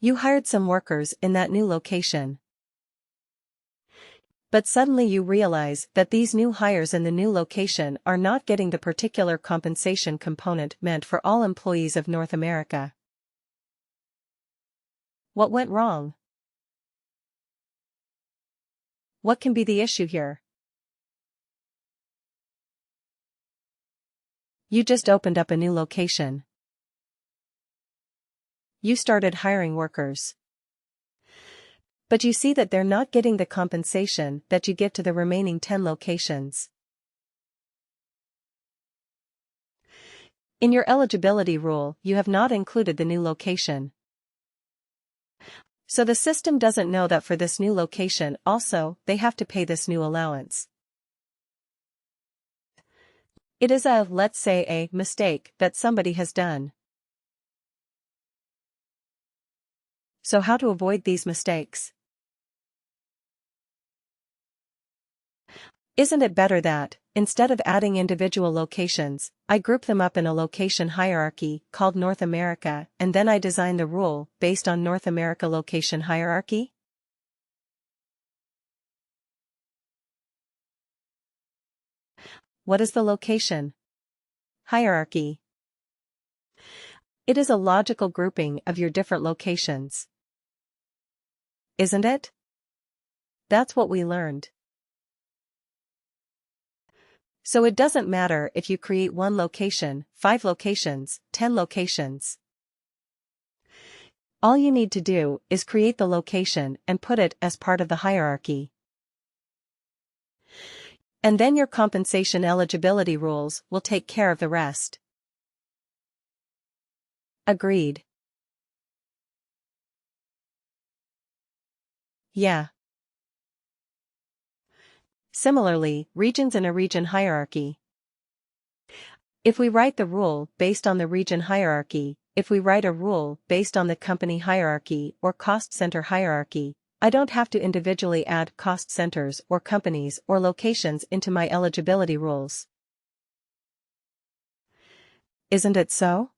You hired some workers in that new location. But suddenly you realize that these new hires in the new location are not getting the particular compensation component meant for all employees of North America. What went wrong? What can be the issue here? You just opened up a new location. You started hiring workers. But you see that they're not getting the compensation that you get to the remaining 10 locations. In your eligibility rule, you have not included the new location. So the system doesn't know that for this new location also, they have to pay this new allowance. It is let's say a mistake that somebody has done. So how to avoid these mistakes? Isn't it better that, instead of adding individual locations, I group them up in a location hierarchy called North America, and then I design the rule based on North America location hierarchy? What is the location hierarchy? It is a logical grouping of your different locations. Isn't it? That's what we learned. So it doesn't matter if you create 1 location, 5 locations, 10 locations. All you need to do is create the location and put it as part of the hierarchy. And then your compensation eligibility rules will take care of the rest. Agreed. Yeah. Similarly, regions in a region hierarchy. If we write the rule based on the region hierarchy, if we write a rule based on the company hierarchy or cost center hierarchy, I don't have to individually add cost centers or companies or locations into my eligibility rules. Isn't it so?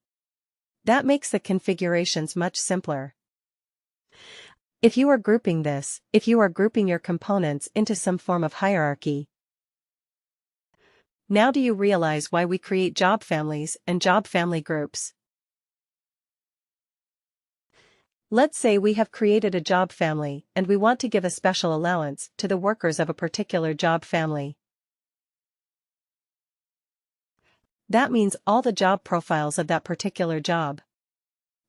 That makes the configurations much simpler. If you are grouping your components into some form of hierarchy. Now do you realize why we create job families and job family groups? Let's say we have created a job family and we want to give a special allowance to the workers of a particular job family. That means all the job profiles of that particular job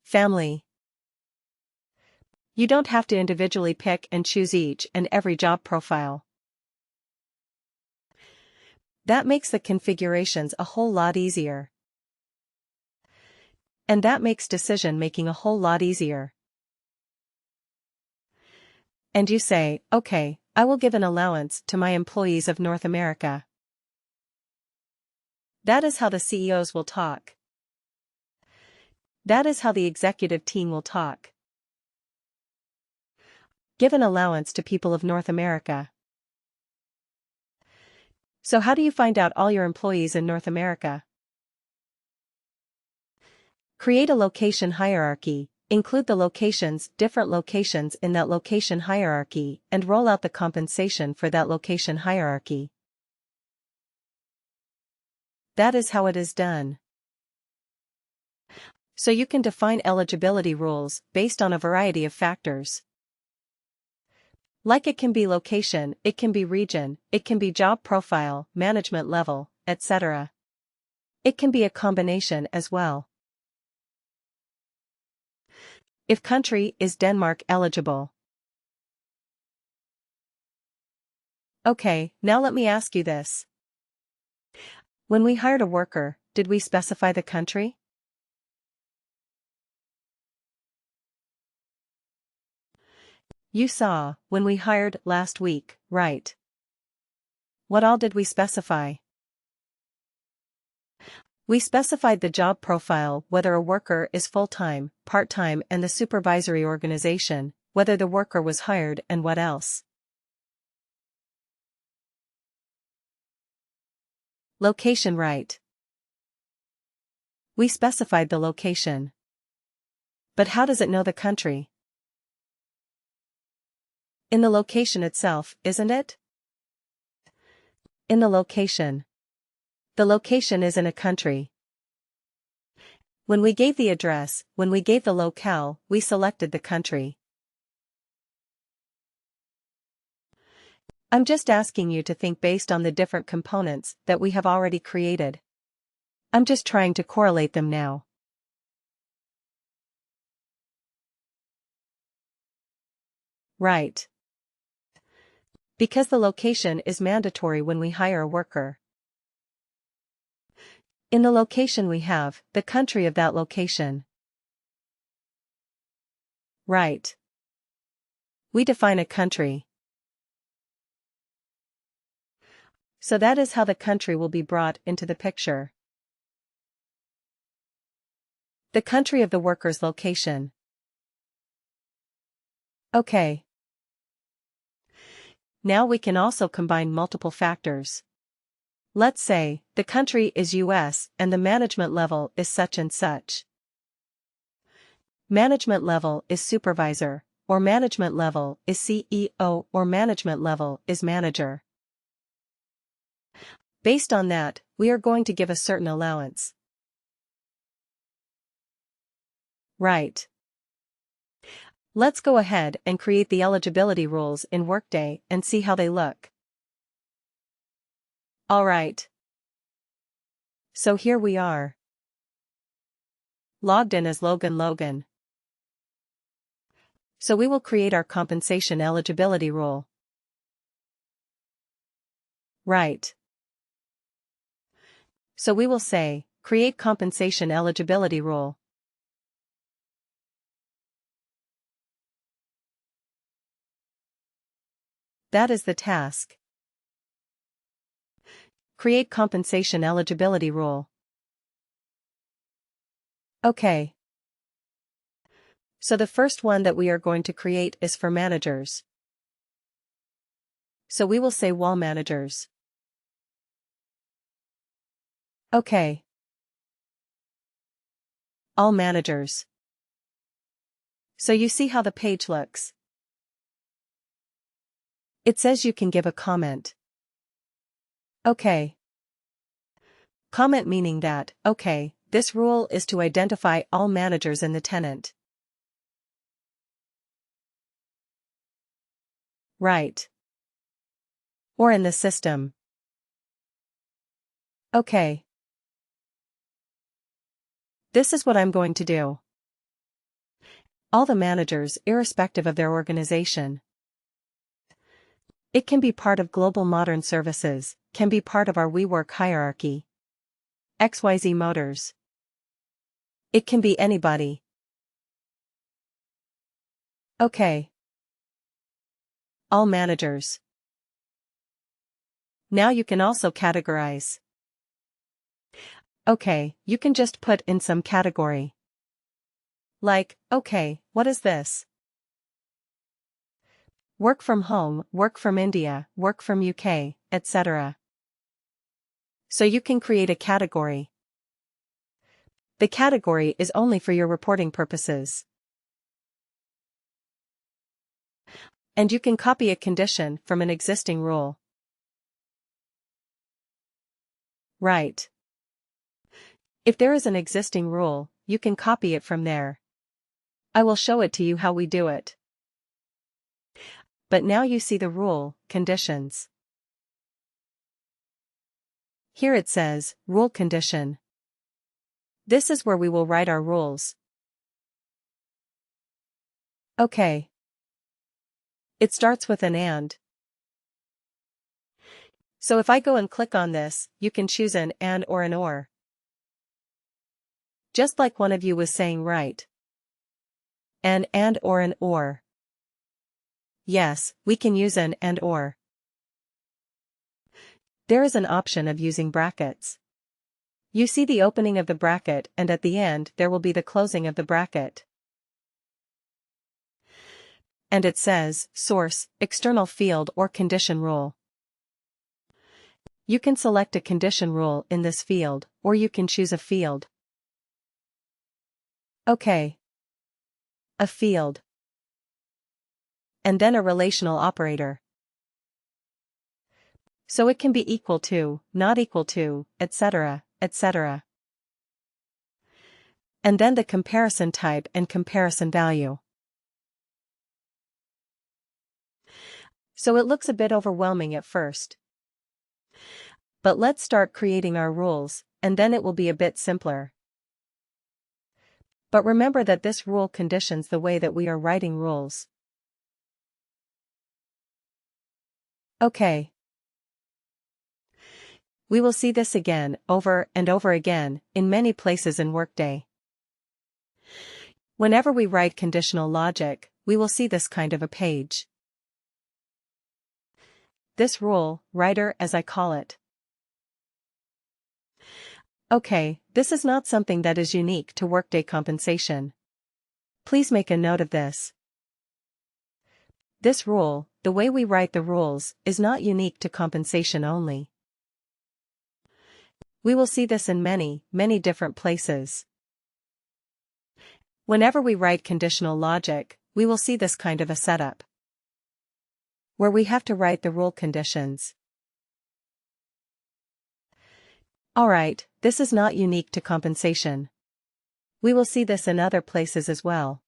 family. You don't have to individually pick and choose each and every job profile. That makes the configurations a whole lot easier. And that makes decision making a whole lot easier. And you say, okay, I will give an allowance to my employees of North America. That is how the CEOs will talk. That is how the executive team will talk. Give an allowance to people of North America. So how do you find out all your employees in North America? Create a location hierarchy, include the different locations in that location hierarchy, and roll out the compensation for that location hierarchy. That is how it is done. So you can define eligibility rules based on a variety of factors. Like it can be location, it can be region, it can be job profile, management level, etc. It can be a combination as well. If country is Denmark eligible. Okay, now let me ask you this. When we hired a worker, did we specify the country? You saw, when we hired last week, right? What all did we specify? We specified the job profile, whether a worker is full-time, part-time, and the supervisory organization, whether the worker was hired, and what else. Location, right? We specified the location. But how does it know the country? In the location itself, isn't it? In the location. The location is in a country. When we gave the address, when we gave the locale, we selected the country. I'm just asking you to think based on the different components that we have already created. I'm just trying to correlate them now. Right. Because the location is mandatory when we hire a worker. In the location we have the country of that location. Right. We define a country. So that is how the country will be brought into the picture. The country of the worker's location. Okay. Now we can also combine multiple factors. Let's say, the country is US and the management level is such and such. Management level is supervisor, or management level is CEO, or management level is manager. Based on that, we are going to give a certain allowance. Right. Let's go ahead and create the eligibility rules in WorkDay and see how they look. Alright. So here we are. Logged in as Logan. So we will create our compensation eligibility rule. Right. So we will say, create compensation eligibility rule. That is the task. Create compensation eligibility rule. Okay. So the first one that we are going to create is for managers. So we will say wall managers. Okay. All managers. So you see how the page looks. It says you can give a comment. Okay. Comment meaning that, okay, this rule is to identify all managers in the tenant. Right. Or in the system. Okay. This is what I'm going to do. All the managers, irrespective of their organization. It can be part of Global Modern Services, can be part of our WeWork hierarchy. XYZ Motors. It can be anybody. Okay. All managers. Now you can also categorize. Okay, you can just put in some category. Like, okay, what is this? Work from home, work from India, work from UK, etc. So you can create a category. The category is only for your reporting purposes. And you can copy a condition from an existing rule. Right. If there is an existing rule, you can copy it from there. I will show it to you how we do it. But now you see the rule, conditions. Here it says, rule condition. This is where we will write our rules. Okay. It starts with an and. So if I go and click on this, you can choose an and or an or. Just like one of you was saying, right? An and or an or. Yes, we can use an and or. There is an option of using brackets. You see the opening of the bracket and at the end there will be the closing of the bracket. And it says, source, external field or condition rule. You can select a condition rule in this field, or you can choose a field. Okay. A field. and then a relational operator. So it can be equal to, not equal to, etc., etc. And then the comparison type and comparison value. So it looks a bit overwhelming at first. But let's start creating our rules, and then it will be a bit simpler. But remember that this rule conditions the way that we are writing rules. Okay. We will see this again, over and over again, in many places in WorkDay. Whenever we write conditional logic, we will see this kind of a page. This rule, writer as I call it. Okay, this is not something that is unique to WorkDay compensation. Please make a note of this. This rule, the way we write the rules, is not unique to compensation only. We will see this in many, many different places. Whenever we write conditional logic, we will see this kind of a setup, where we have to write the rule conditions. Alright, this is not unique to compensation. We will see this in other places as well.